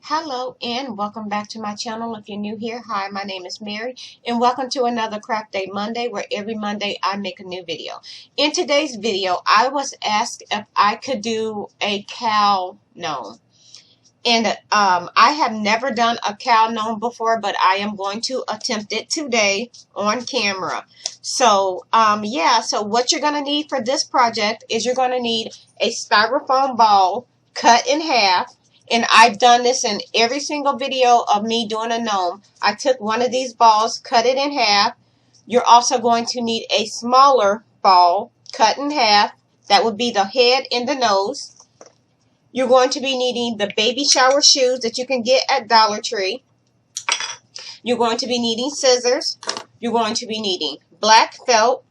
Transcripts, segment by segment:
Hello and welcome back to my channel. If you're new here, hi, my name is Mary and welcome to another Craft Day Monday, where every Monday I make a new video. In today's video, I was asked if I could do a cow gnome. And I have never done a cow gnome before, but I am going to attempt it today on camera. So so what you're going to need for this project is you're going to need a styrofoam ball cut in half. And I've done this in every single video of me doing a gnome. I took one of these balls, cut it in half. You're also going to need a smaller ball cut in half. That would be the head and the nose. You're going to be needing the baby shower shoes that you can get at Dollar Tree. You're going to be needing scissors. You're going to be needing black felt,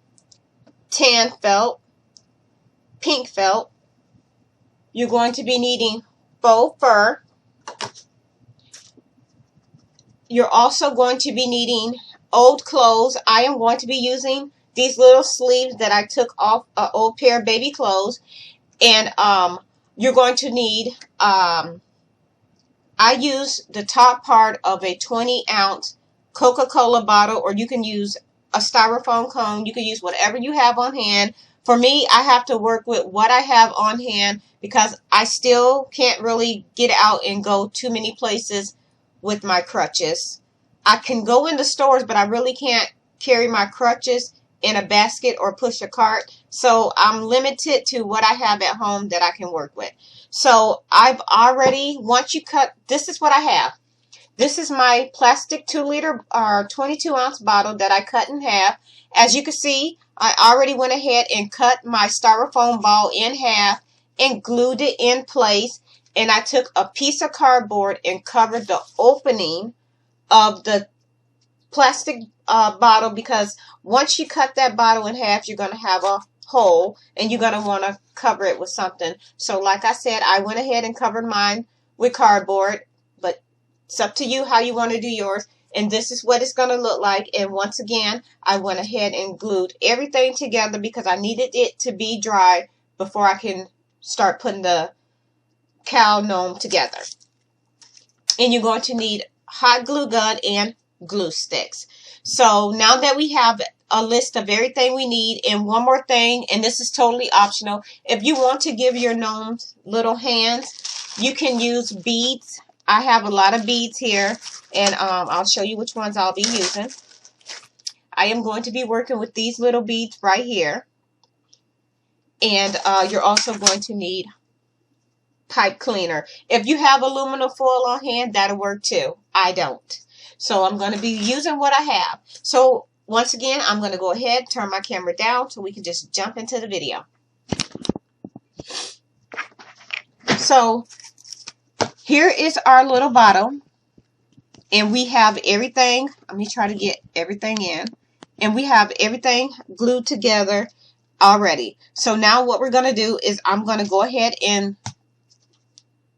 tan felt, pink felt. You're going to be needing faux fur. You're also going to be needing old clothes. I am going to be using these little sleeves that I took off an old pair of baby clothes. And you're going to need, I use the top part of a 20-ounce Coca-Cola bottle, or you can use a styrofoam cone. You can use whatever you have on hand. For me, I have to work with what I have on hand because I still can't really get out and go too many places with my crutches. I can go in the stores, but I really can't carry my crutches in a basket or push a cart. So I'm limited to what I have at home that I can work with. So I've already, once you cut, this is what I have. This is my plastic 2-liter or 22-ounce bottle that I cut in half. As you can see, I already went ahead and cut my styrofoam ball in half and glued it in place. And I took a piece of cardboard and covered the opening of the plastic bottle, because once you cut that bottle in half, you're going to have a hole and you're going to want to cover it with something. So like I said, I went ahead and covered mine with cardboard, but it's up to you how you want to do yours. And this is what it's going to look like. And once again, I went ahead and glued everything together because I needed it to be dry before I can start putting the cow gnome together. And you're going to need hot glue gun and glue sticks. So now that we have a list of everything we need, and one more thing, and this is totally optional, if you want to give your gnomes little hands, you can use beads. I have a lot of beads here, and I'll show you which ones I'll be using. I am going to be working with these little beads right here. And you're also going to need pipe cleaner. If you have aluminum foil on hand, that'll work too. I don't. So I'm going to be using what I have. So once again, I'm going to go ahead, turn my camera down so we can just jump into the video. So here is our little bottle. And we have everything. Let me try to get everything in. And we have everything glued together already. So now what we're going to do is I'm going to go ahead and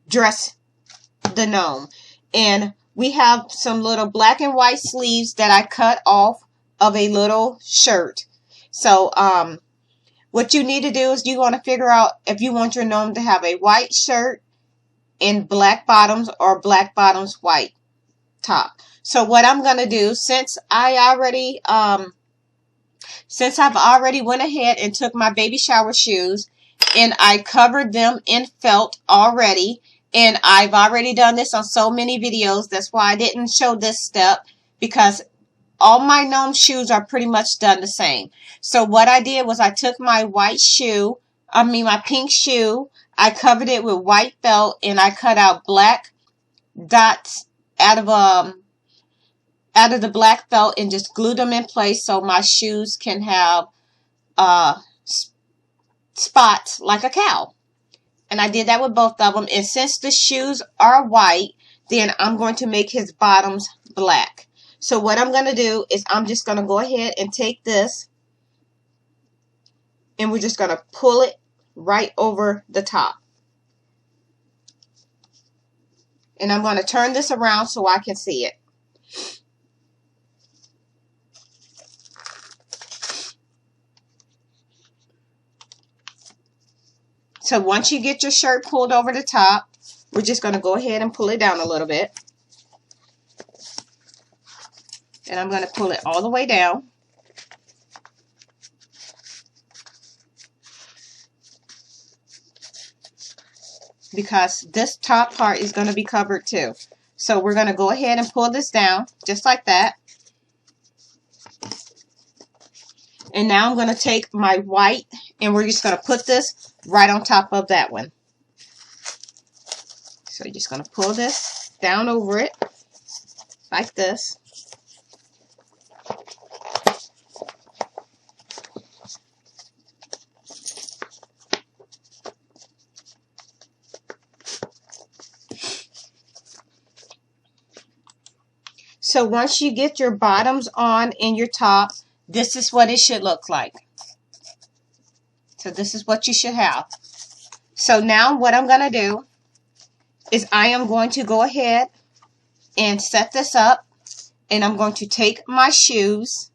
dress the gnome. And we have some little black and white sleeves that I cut off of a little shirt. So what you need to do is you want to figure out if you want your gnome to have a white shirt and black bottoms, or black bottoms, white top. So what I'm going to do, since I've already went ahead and took my baby shower shoes and I covered them in felt already, and I've already done this on so many videos, that's why I didn't show this step, because all my gnome shoes are pretty much done the same. So what I did was I took my my pink shoe, I covered it with white felt, and I cut out black dots out of the black felt and just glued them in place so my shoes can have spots like a cow. And I did that with both of them. And since the shoes are white, then I'm going to make his bottoms black. So what I'm going to do is I'm just going to go ahead and take this, and we're just going to pull it right over the top. And I'm going to turn this around so I can see it. So once you get your shirt pulled over the top, we're just going to go ahead and pull it down a little bit. And I'm going to pull it all the way down. Because this top part is going to be covered too. So we're going to go ahead and pull this down just like that. And now I'm going to take my white and we're just going to put this right on top of that one. So you're just going to pull this down over it like this. So once you get your bottoms on and your top, this is what it should look like. So this is what you should have. So now what I'm going to do is I am going to go ahead and set this up. And I'm going to take my shoes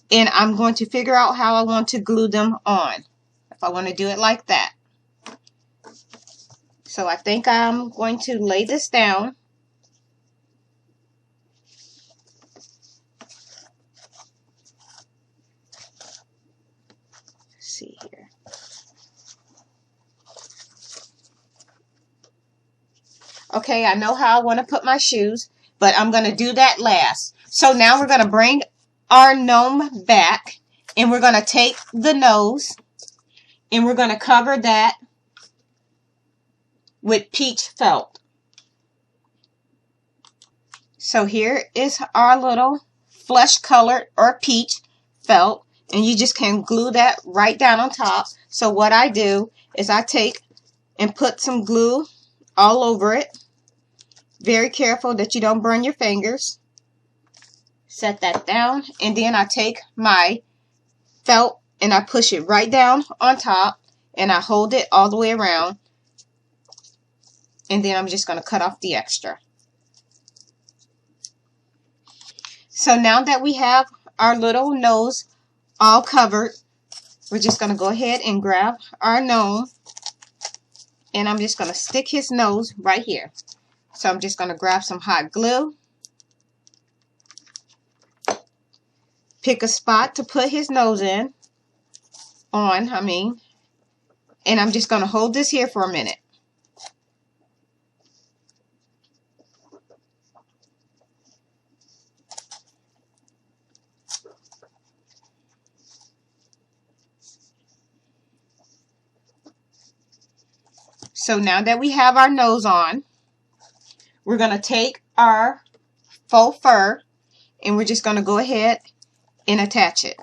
and I'm going to figure out how I want to glue them on. If I want to do it like that. So I think I'm going to lay this down. See here. Okay, I know how I want to put my shoes, but I'm going to do that last. So now we're going to bring our gnome back and we're going to take the nose and we're going to cover that with peach felt. So here is our little flesh colored or peach felt. And you just can glue that right down on top. So what I do is I take and put some glue all over it. Very careful that you don't burn your fingers. Set that down. And then I take my felt and I push it right down on top. And I hold it all the way around. And then I'm just going to cut off the extra. So now that we have our little nose all covered, we're just going to go ahead and grab our gnome and I'm just going to stick his nose right here. So I'm just going to grab some hot glue, pick a spot to put his nose in, and I'm just going to hold this here for a minute. So now that we have our nose on, we're going to take our faux fur and we're just going to go ahead and attach it.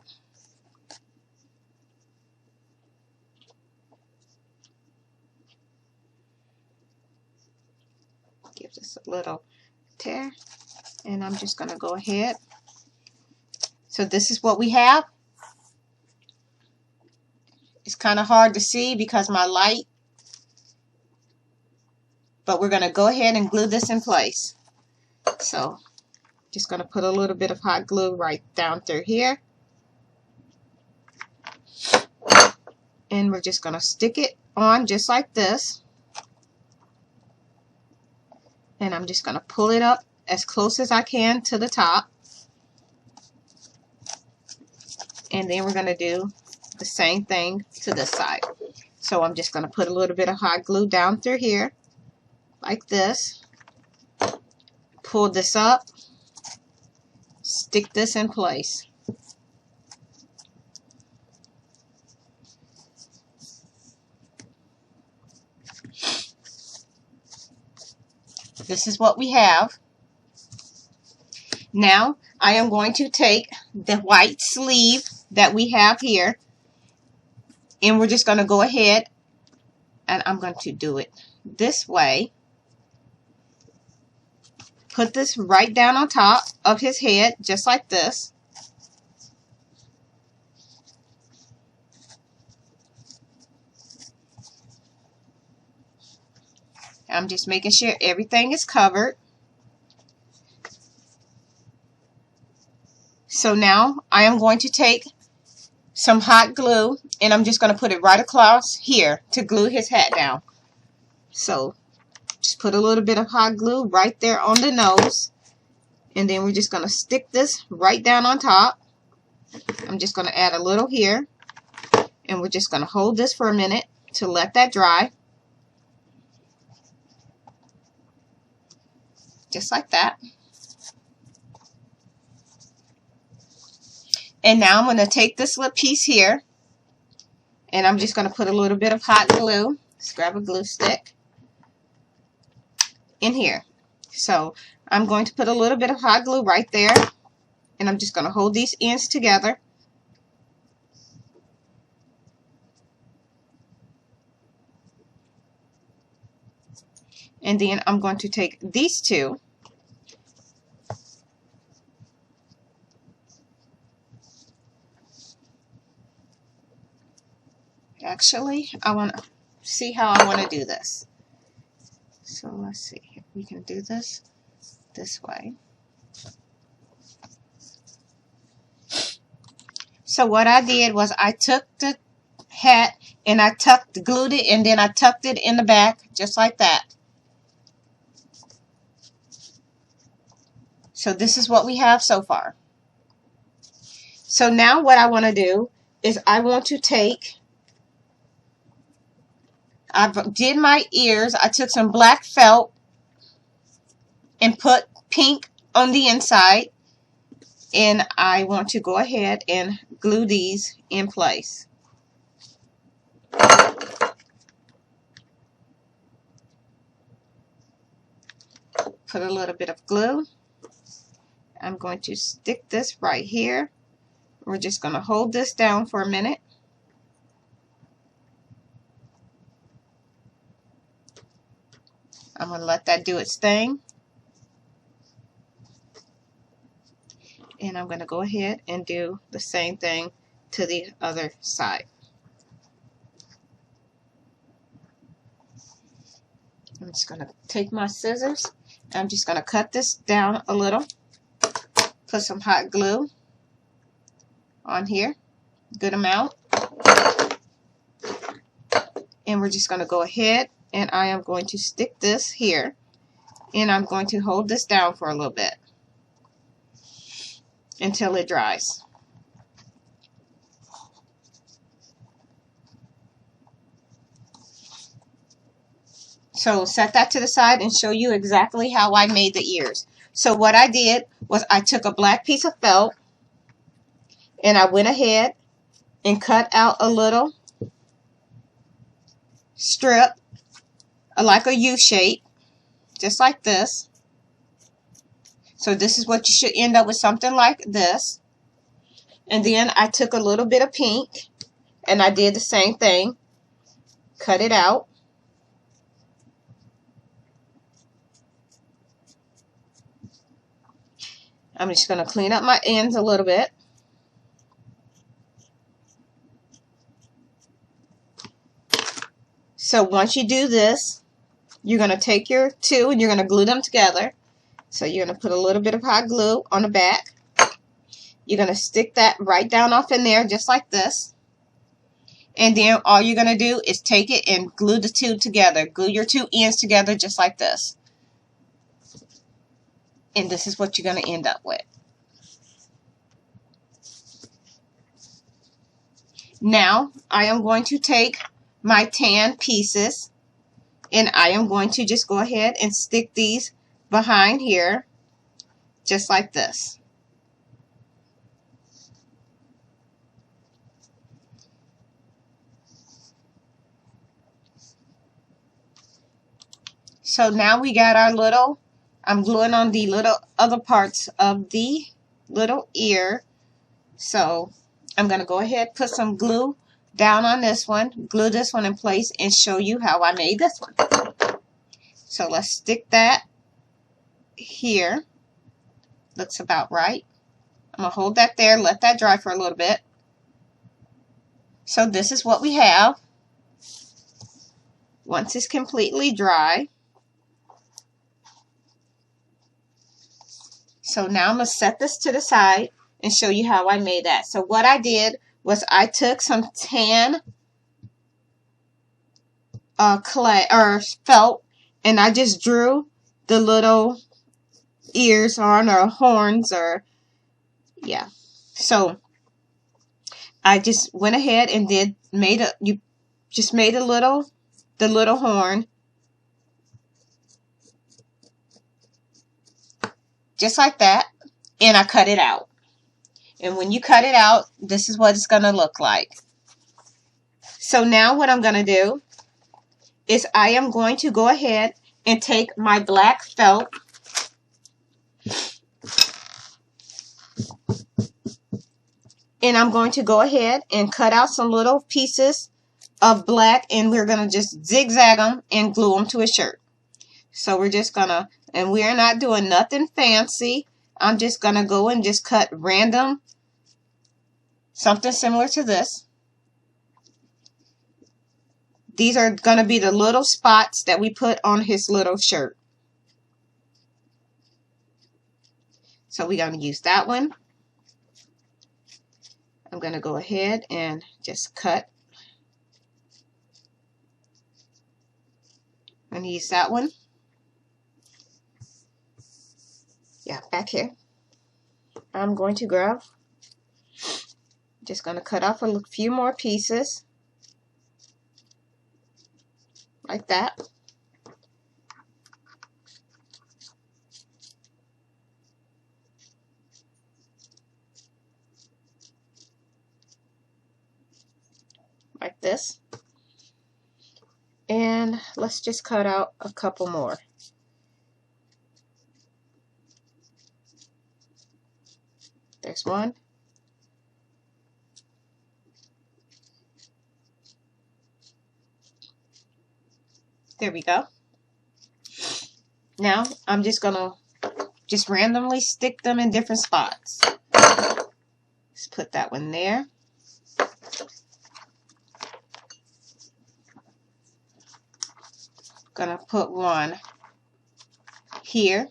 Give this a little tear and I'm just going to go ahead. So this is what we have. It's kind of hard to see because my light. But we're going to go ahead and glue this in place. So, just going to put a little bit of hot glue right down through here. And we're just going to stick it on just like this. And I'm just going to pull it up as close as I can to the top. And then we're going to do the same thing to this side. So I'm just going to put a little bit of hot glue down through here. Like this. Pull this up. Stick this in place. This is what we have. Now I am going to take the white sleeve that we have here and we're just going to go ahead and I'm going to do it this way. Put this right down on top of his head, just like this. I'm just making sure everything is covered. So now I am going to take some hot glue and I'm just going to put it right across here to glue his hat down. So put a little bit of hot glue right there on the nose. And then we're just going to stick this right down on top. I'm just going to add a little here. And we're just going to hold this for a minute to let that dry. Just like that. And now I'm going to take this little piece here. And I'm just going to put a little bit of hot glue. Let's grab a glue stick. In here. So I'm going to put a little bit of hot glue right there. And I'm just going to hold these ends together. And then I'm going to take these two. Actually, I want to see how I want to do this. So let's see. We can do this way. So what I did was I took the hat and I glued it, and then I tucked it in the back just like that. So this is what we have so far. So now what I want to do is I want to take, I did my ears, I took some black felt and put pink on the inside, and I want to go ahead and glue these in place. Put a little bit of glue. I'm going to stick this right here. We're just going to hold this down for a minute. I'm going to let that do its thing. And I'm going to go ahead and do the same thing to the other side. I'm just going to take my scissors. I'm just going to cut this down a little. Put some hot glue on here, good amount. And we're just going to go ahead and I am going to stick this here, and I'm going to hold this down for a little bit until it dries. So set that to the side and show you exactly how I made the ears. So what I did was I took a black piece of felt and I went ahead and cut out a little strip like a U shape, just like this. So this is what you should end up with, something like this. And then I took a little bit of pink and I did the same thing, cut it out. I'm just going to clean up my ends a little bit. So once you do this, you're going to take your two and you're going to glue them together. So you're going to put a little bit of hot glue on the back. You're going to stick that right down off in there just like this. And then all you're going to do is take it and glue the two together. Glue your two ends together just like this. And this is what you're going to end up with. Now, I am going to take my tan pieces and I am going to just go ahead and stick these behind here, just like this. So now we got our little, I'm gluing on the little other parts of the little ear. So I'm going to go ahead, put some glue down on this one, glue this one in place, and show you how I made this one. So let's stick that here. Looks about right. I'm going to hold that there, let that dry for a little bit. So this is what we have once it's completely dry. So now I'm going to set this to the side and show you how I made that. So what I did was I took some tan clay or felt and I just drew the little ears on, or horns, or yeah. So I just went ahead and made the little horn, just like that, and I cut it out. And when you cut it out, this is what it's going to look like. So now what I'm going to do is I am going to go ahead and take my black felt and I'm going to go ahead and cut out some little pieces of black, and we're going to just zigzag them and glue them to a shirt. So we're just going to, and we're not doing nothing fancy. I'm just going to go and just cut random, something similar to this. These are going to be the little spots that we put on his little shirt. So we're going to use that one. I'm going to go ahead and just cut and use that one. Yeah, back here. I'm going to grab, just going to cut off a few more pieces like that. Like this. And let's just cut out a couple more. There's one. There we go. Now I'm just gonna randomly stick them in different spots. Let's put that one there. Gonna put one here.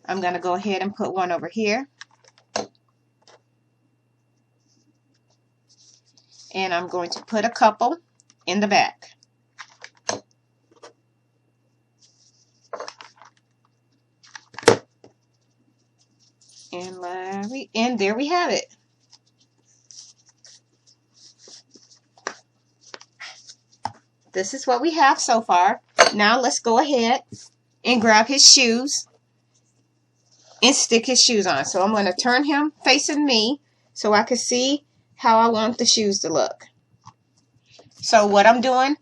I'm gonna go ahead and put one over here. And I'm going to put a couple in the back. And there we have it. This is what we have so far. Now let's go ahead and grab his shoes and stick his shoes on. So I'm going to turn him facing me so I can see how I want the shoes to look. So what I'm doing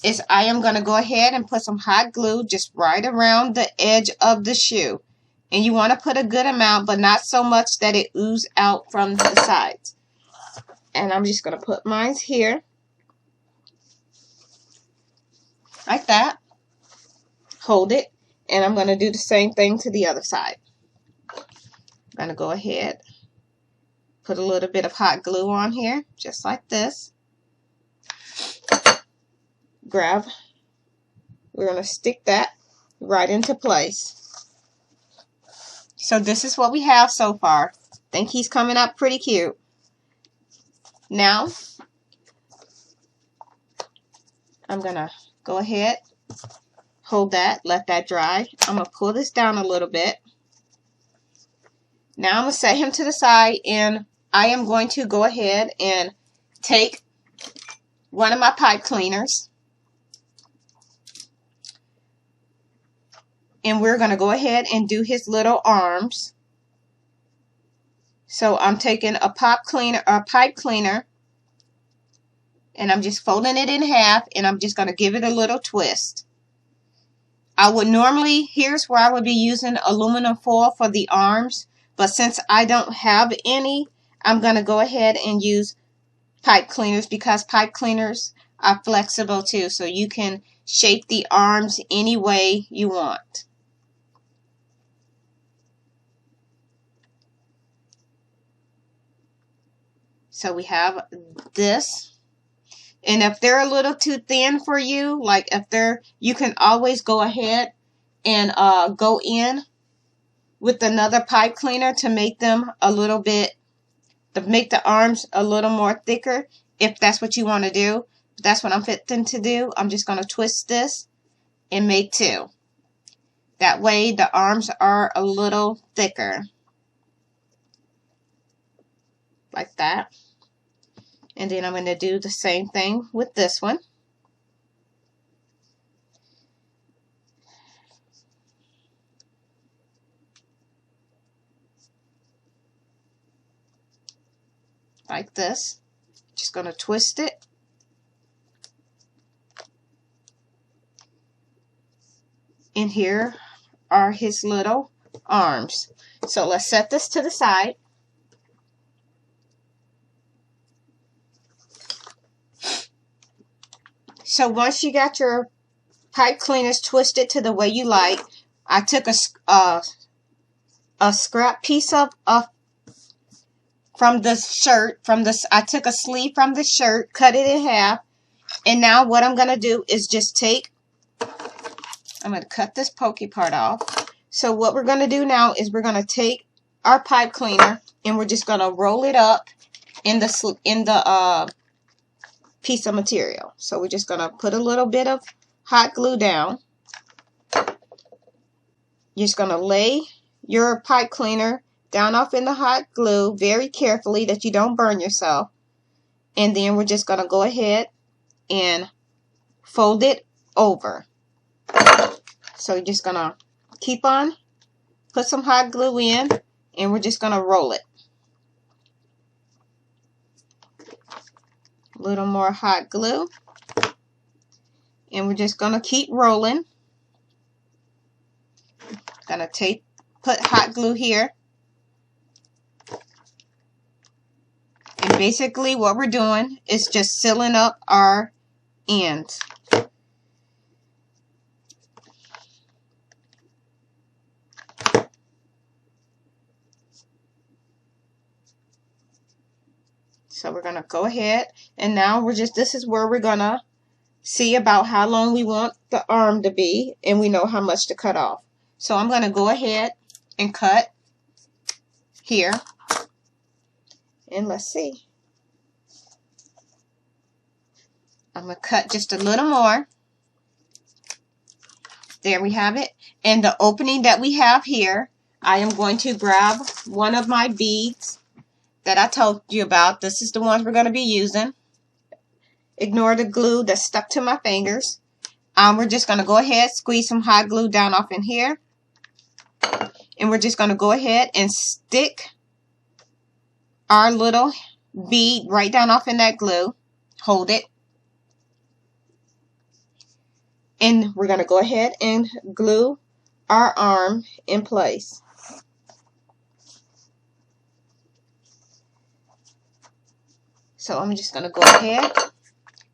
is I am going to go ahead and put some hot glue just right around the edge of the shoe. And you want to put a good amount, but not so much that it oozes out from the sides. And I'm just going to put mine here. Like that. Hold it. And I'm going to do the same thing to the other side. I'm going to go ahead, put a little bit of hot glue on here, just like this. Grab. We're going to stick that right into place. So this is what we have so far. I think he's coming up pretty cute. Now, I'm going to go ahead, hold that, let that dry. I'm going to pull this down a little bit. Now I'm going to set him to the side, and I am going to go ahead and take one of my pipe cleaners. And we're going to go ahead and do his little arms. So I'm taking a pipe cleaner, and I'm just folding it in half, and I'm just going to give it a little twist. I would normally, here's where I would be using aluminum foil for the arms, but since I don't have any, I'm going to go ahead and use pipe cleaners, because pipe cleaners are flexible too, so you can shape the arms any way you want. So we have this. And if they're a little too thin for you, like if they're, you can always go ahead and go in with another pipe cleaner to make them a little bit, to make the arms a little more thicker. if that's what you want to do. That's what I'm fitting to do. I'm just going to twist this and make 2. That way the arms are a little thicker. Like that. And then I'm going to do the same thing with this one. Like this. Just going to twist it. And here are his little arms. So let's set this to the side. So once you got your pipe cleaners twisted to the way you like, I took a scrap piece of from the shirt, I took a sleeve from the shirt, cut it in half, and now what I'm going to do is just I'm going to cut this pokey part off. So what we're going to do now is we're going to take our pipe cleaner and we're just going to roll it up in the piece of material. So we're just going to put a little bit of hot glue down. You're just going to lay your pipe cleaner down off in the hot glue very carefully that you don't burn yourself. And then we're just going to go ahead and fold it over. So you're just going to keep on, put some hot glue in, and we're just going to roll it. A little more hot glue. And we're just going to keep rolling. Going to put hot glue here. And basically what we're doing is just sealing up our ends. So we're going to go ahead, and now this is where we're going to see about how long we want the arm to be, and we know how much to cut off. So I'm going to go ahead and cut here. And let's see. I'm going to cut just a little more. There we have it. And the opening that we have here, I am going to grab one of my beads that I told you about. This is the ones we're going to be using. Ignore the glue that's stuck to my fingers. We're just going to go ahead, squeeze some hot glue down off in here. And we're just going to go ahead and stick our little bead right down off in that glue. Hold it. And we're going to go ahead and glue our arm in place. So I'm just going to go ahead,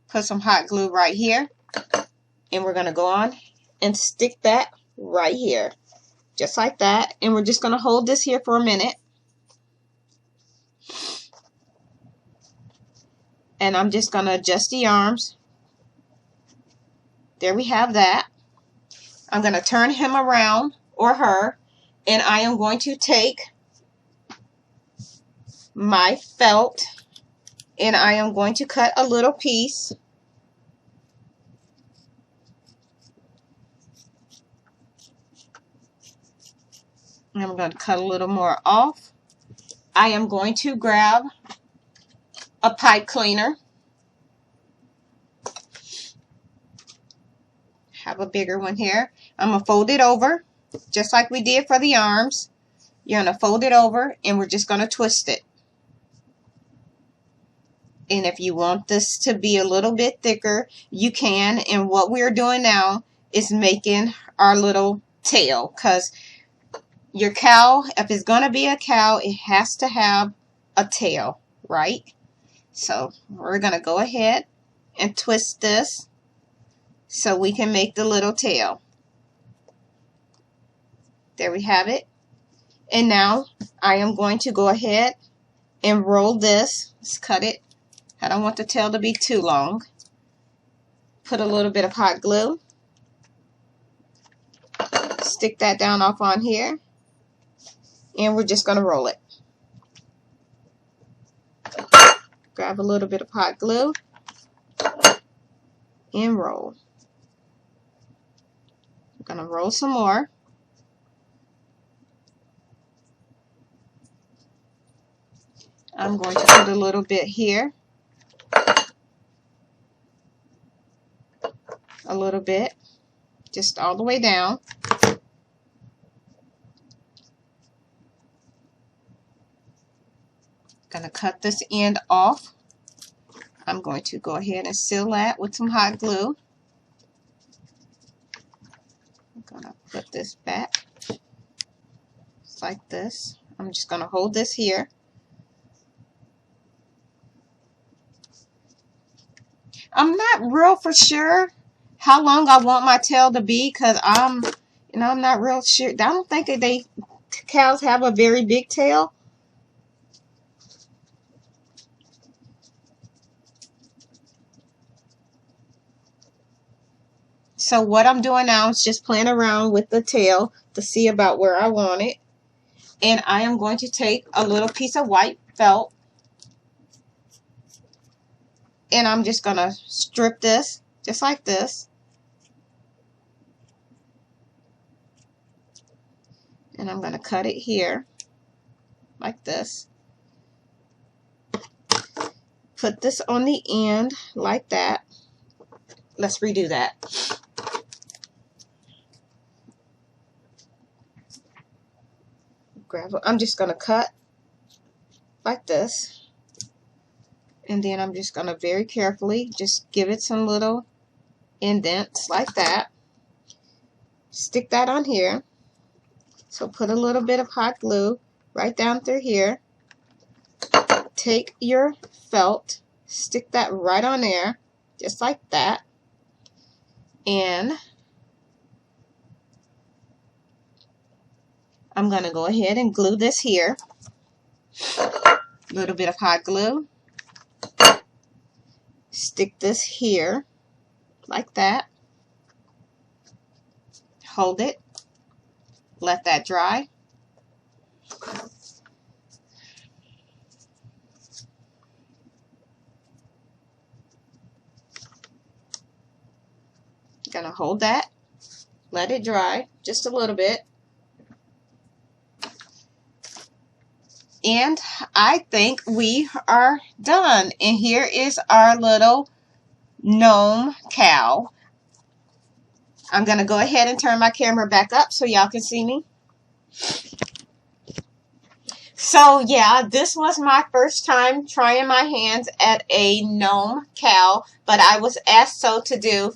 put some hot glue right here, and we're going to go on and stick that right here, just like that. And we're just going to hold this here for a minute. And I'm just going to adjust the arms. There we have that. I'm going to turn him around, or her, and I am going to take my felt, and I am going to cut a little piece. And I'm going to cut a little more off. I am going to grab a pipe cleaner. Have a bigger one here. I'm going to fold it over, just like we did for the arms. You're going to fold it over, and we're just going to twist it. And if you want this to be a little bit thicker, you can. And what we're doing now is making our little tail. Because your cow, if it's going to be a cow, it has to have a tail, right? So we're going to go ahead and twist this so we can make the little tail. There we have it. And now I am going to go ahead and roll this. Let's cut it. I don't want the tail to be too long. Put a little bit of hot glue. Stick that down off on here. And we're just going to roll it. grab a little bit of hot glue and roll. I'm going to roll some more. I'm going to put a little bit here, a little bit, just all the way down. Going to cut this end off. I'm going to go ahead and seal that with some hot glue. I'm going to put this back just like this. I'm just going to hold this here. I'm not real for sure how long I want my tail to be, because I'm not real sure. I don't think that cows have a very big tail. So what I'm doing now is just playing around with the tail to see about where I want it. And I am going to take a little piece of white felt, and I'm just going to strip this just like this. And I'm going to cut it here like this. Put this on the end like that. Let's redo that. I'm just going to cut like this, and then I'm just going to very carefully just give it some little indents like that. Stick that on here. So put a little bit of hot glue right down through here. Take your felt, stick that right on there, just like that, and I'm going to go ahead and glue this here. A little bit of hot glue. Stick this here like that. Hold it. Let that dry. Gonna hold that. Let it dry just a little bit. And I think we are done. And here is our little gnome cow. I'm going to go ahead and turn my camera back up so y'all can see me. So yeah, this was my first time trying my hands at a gnome cow, but I was asked to do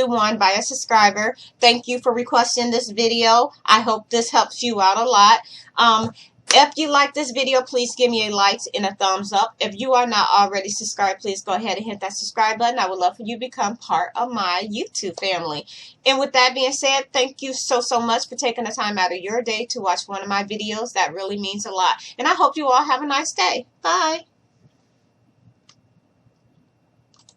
one by a subscriber. Thank you for requesting this video. I hope this helps you out a lot. If you like this video, please give me a like and a thumbs up. If you are not already subscribed, please go ahead and hit that subscribe button. I would love for you to become part of my YouTube family. And with that being said, thank you so much for taking the time out of your day to watch one of my videos. That really means a lot. And I hope you all have a nice day. Bye.